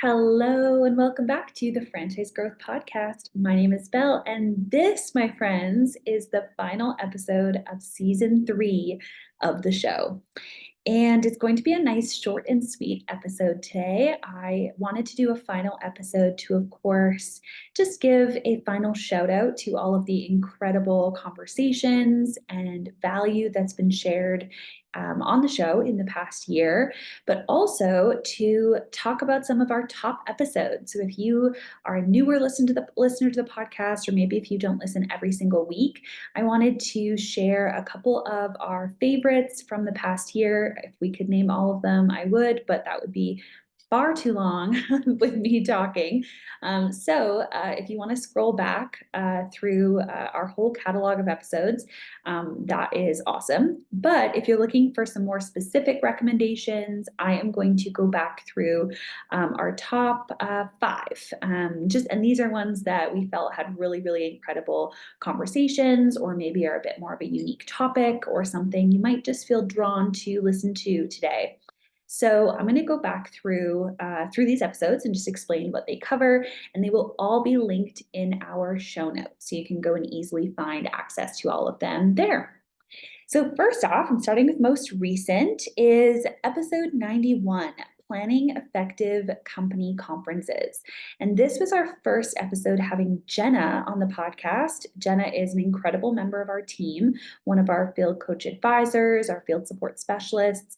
Hello and welcome back to the Franchise Growth Podcast. My name is Belle, and this, my friends, is the final episode of season 3 of the show. And it's going to be a nice, short, and sweet episode today. I wanted to do a final episode to, of course, just give a final shout out to all of the incredible conversations and value that's been shared on the show in the past year, but also to talk about some of our top episodes. So if you are a newer listener to the podcast, or maybe if you don't listen every single week, I wanted to share a couple of our favorites from the past year. If we could name all of them, I would, but that would be far too long with me talking. If you want to scroll back through our whole catalog of episodes, that is awesome. But if you're looking for some more specific recommendations, I am going to go back through our top 5. And these are ones that we felt had really, really incredible conversations, or maybe are a bit more of a unique topic or something you might just feel drawn to listen to today. So I'm going to go back through these episodes and just explain what they cover, and they will all be linked in our show notes, so you can go and easily find access to all of them there. So first off, I'm starting with most recent, is episode 91, Planning Effective Company Conferences. And this was our first episode having Jenna on the podcast. Jenna is an incredible member of our team, one of our field coach advisors, our field support specialists,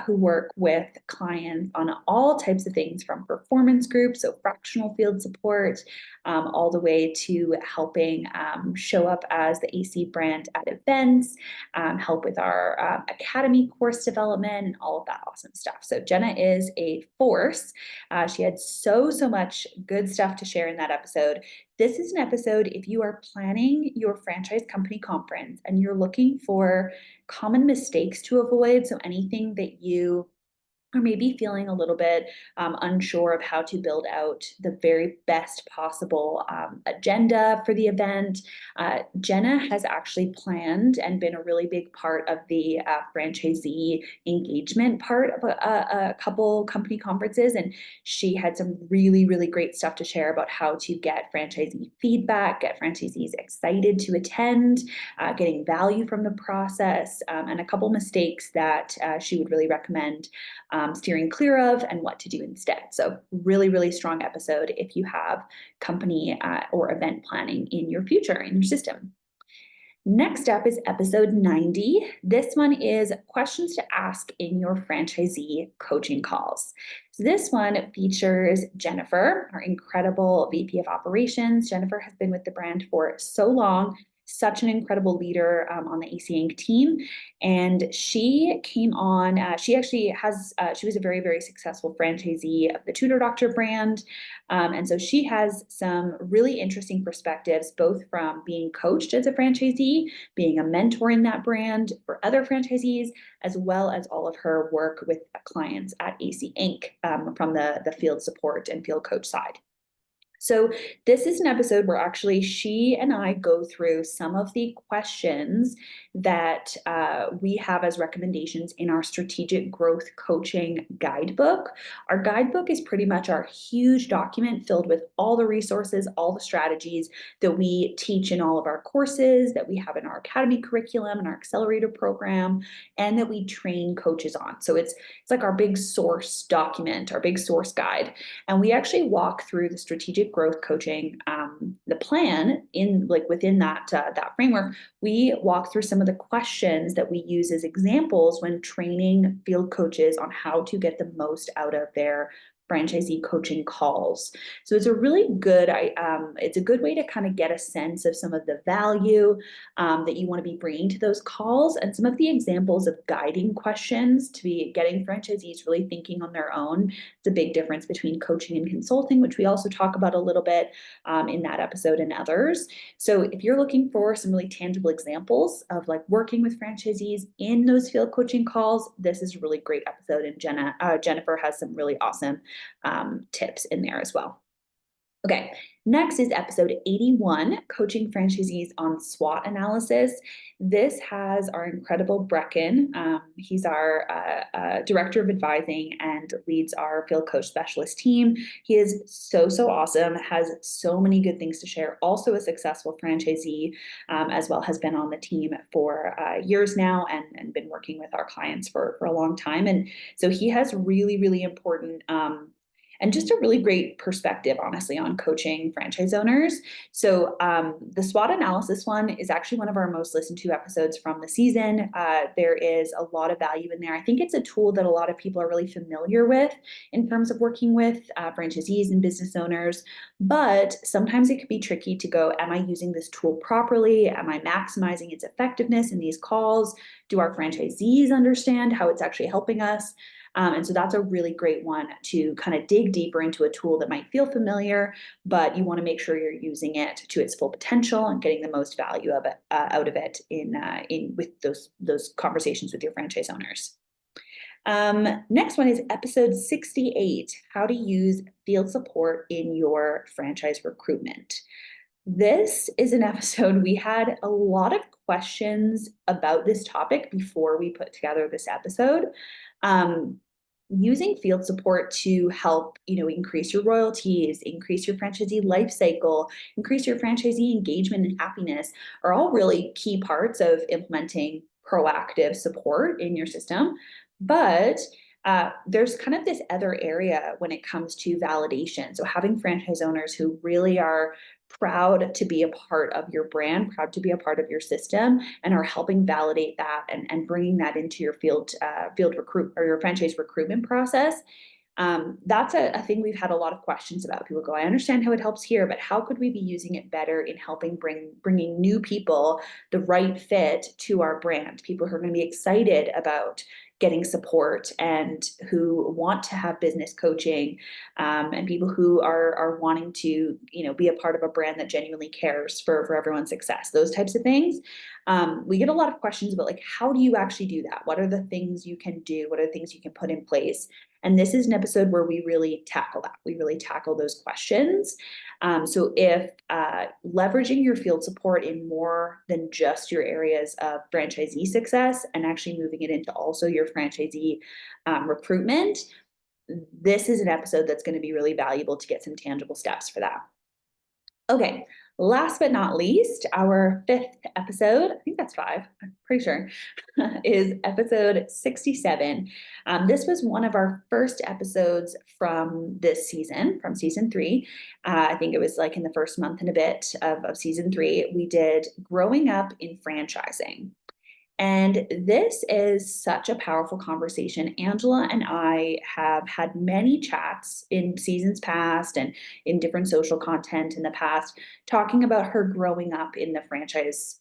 who work with clients on all types of things, from performance groups, so fractional field support, all the way to helping show up as the AC brand at events, help with our academy course development, and all of that awesome stuff. So Jenna is a force. She had so much good stuff to share in that episode. This is an episode if you are planning your franchise company conference and you're looking for common mistakes to avoid. So anything that you or maybe feeling a little bit unsure of how to build out the very best possible agenda for the event. Jenna has actually planned and been a really big part of the franchisee engagement part of a couple company conferences, and she had some really, really great stuff to share about how to get franchisee feedback, get franchisees excited to attend, getting value from the process, and a couple mistakes that she would really recommend steering clear of, and what to do instead. So really, really strong episode if you have company or event planning in your future, in your system. Next up is episode 90. This one is questions to ask in your franchisee coaching calls. So this one features Jennifer, our incredible VP of operations. Jennifer has been with the brand for so long, such an incredible leader on the AC Inc. team. And she came on, she was a very, very successful franchisee of the Tutor Doctor brand. And so she has some really interesting perspectives, both from being coached as a franchisee, being a mentor in that brand for other franchisees, as well as all of her work with clients at AC Inc. From the field support and field coach side. So this is an episode where actually she and I go through some of the questions that we have as recommendations in our strategic growth coaching guidebook. Our guidebook is pretty much our huge document filled with all the resources, all the strategies that we teach in all of our courses, that we have in our academy curriculum and our accelerator program, and that we train coaches on. So it's like our big source document, our big source guide. And we actually walk through the strategic growth coaching, the plan within that framework. We walk through some of the questions that we use as examples when training field coaches on how to get the most out of their franchisee coaching calls. So it's a really good, it's a good way to kind of get a sense of some of the value that you want to be bringing to those calls, and some of the examples of guiding questions to be getting franchisees really thinking on their own. It's a big difference between coaching and consulting, which we also talk about a little bit in that episode and others. So if you're looking for some really tangible examples of like working with franchisees in those field coaching calls, this is a really great episode, and Jennifer has some really awesome tips in there as well. Okay, next is episode 81, Coaching Franchisees on SWOT Analysis. This has our incredible Brecken. He's our director of advising and leads our field coach specialist team. He is so awesome, has so many good things to share. Also a successful franchisee as well, has been on the team for years now and been working with our clients for a long time. And so he has really important and just a really great perspective, honestly, on coaching franchise owners. So the SWOT analysis one is actually one of our most listened to episodes from the season. There is a lot of value in there. I think it's a tool that a lot of people are really familiar with in terms of working with franchisees and business owners, but sometimes it can be tricky to go, am I using this tool properly? Am I maximizing its effectiveness in these calls? Do our franchisees understand how it's actually helping us? And so that's a really great one to kind of dig deeper into a tool that might feel familiar, but you want to make sure you're using it to its full potential and getting the most value of it, out of it in with those conversations with your franchise owners. Next one is episode 68, how to use field support in your franchise recruitment. This is an episode we had a lot of questions about this topic before we put together this episode. Using field support to help, increase your royalties, increase your franchisee life cycle, increase your franchisee engagement and happiness are all really key parts of implementing proactive support in your system. But there's kind of this other area when it comes to validation. So having franchise owners who really are proud to be a part of your brand, proud to be a part of your system, and are helping validate that and bringing that into your field recruit or your franchise recruitment process. That's a thing we've had a lot of questions about. People go, I understand how it helps here, but how could we be using it better in helping bringing new people, the right fit to our brand, people who are going to be excited about getting support and who want to have business coaching, and people who are wanting to, be a part of a brand that genuinely cares for everyone's success, those types of things. We get a lot of questions about, like, how do you actually do that? What are the things you can do? What are the things you can put in place? And this is an episode where we really tackle that. We really tackle those questions. So if leveraging your field support in more than just your areas of franchisee success and actually moving it into also your franchisee recruitment, this is an episode that's going to be really valuable to get some tangible steps for that. Okay, last but not least, our fifth episode, I think that's 5, I'm pretty sure, is episode 67. This was one of our first episodes from this season, from season 3. I think it was like in the first month and a bit of season 3. We did growing up in franchising. And this is such a powerful conversation. Angela and I have had many chats in seasons past and in different social content in the past, talking about her growing up in the franchise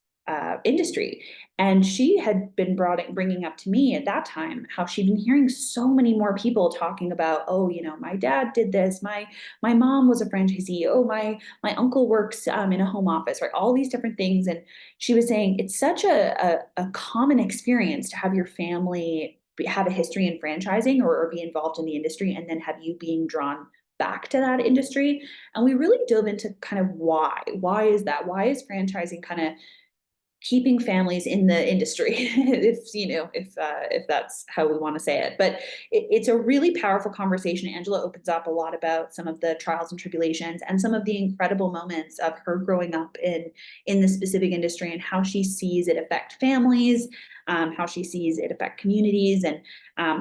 industry. And she had been bringing up to me at that time how she'd been hearing so many more people talking about, oh, my dad did this, my mom was a franchisee, oh, my uncle works in a home office, right? All these different things. And she was saying it's such a common experience to have your family have a history in franchising or be involved in the industry, and then have you being drawn back to that industry. And we really dove into kind of why is that? Why is franchising kind of keeping families in the industry, if that's how we want to say it. But it's a really powerful conversation. Angela opens up a lot about some of the trials and tribulations and some of the incredible moments of her growing up in the specific industry, and how she sees it affect families, how she sees it affect communities. And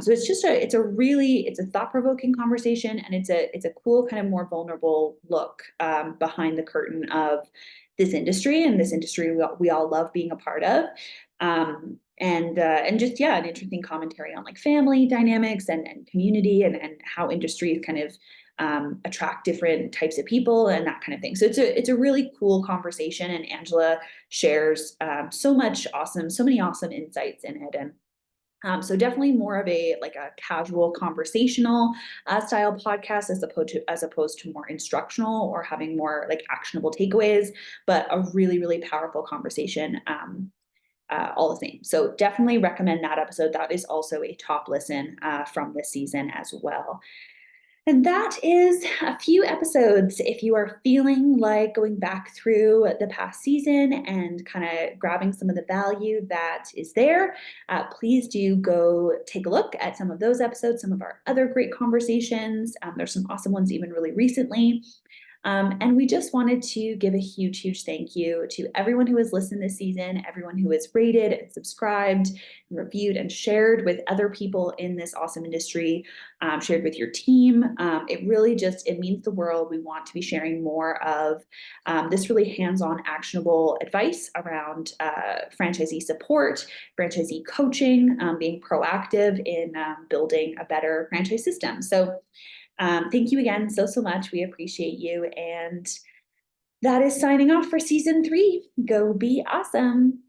so it's a thought-provoking conversation, and it's a cool kind of more vulnerable look behind the curtain of this industry, and this industry we all love being a part of. And just, an interesting commentary on like family dynamics and community and how industries kind of attract different types of people and that kind of thing. So it's a really cool conversation, and Angela shares so many awesome insights in it. And so definitely more of a casual conversational style podcast as opposed to more instructional or having more like actionable takeaways, but a really powerful conversation all the same. So definitely recommend that episode. That is also a top listen from this season as well. And that is a few episodes. If you are feeling like going back through the past season and kind of grabbing some of the value that is there, please do go take a look at some of those episodes, some of our other great conversations. There's some awesome ones even really recently. And we just wanted to give a huge, huge thank you to everyone who has listened this season, everyone who has rated and subscribed, and reviewed and shared with other people in this awesome industry, shared with your team. It really it means the world. We want to be sharing more of this really hands-on, actionable advice around franchisee support, franchisee coaching, being proactive in building a better franchise system. So thank you again so much. We appreciate you. And that is signing off for season 3. Go be awesome.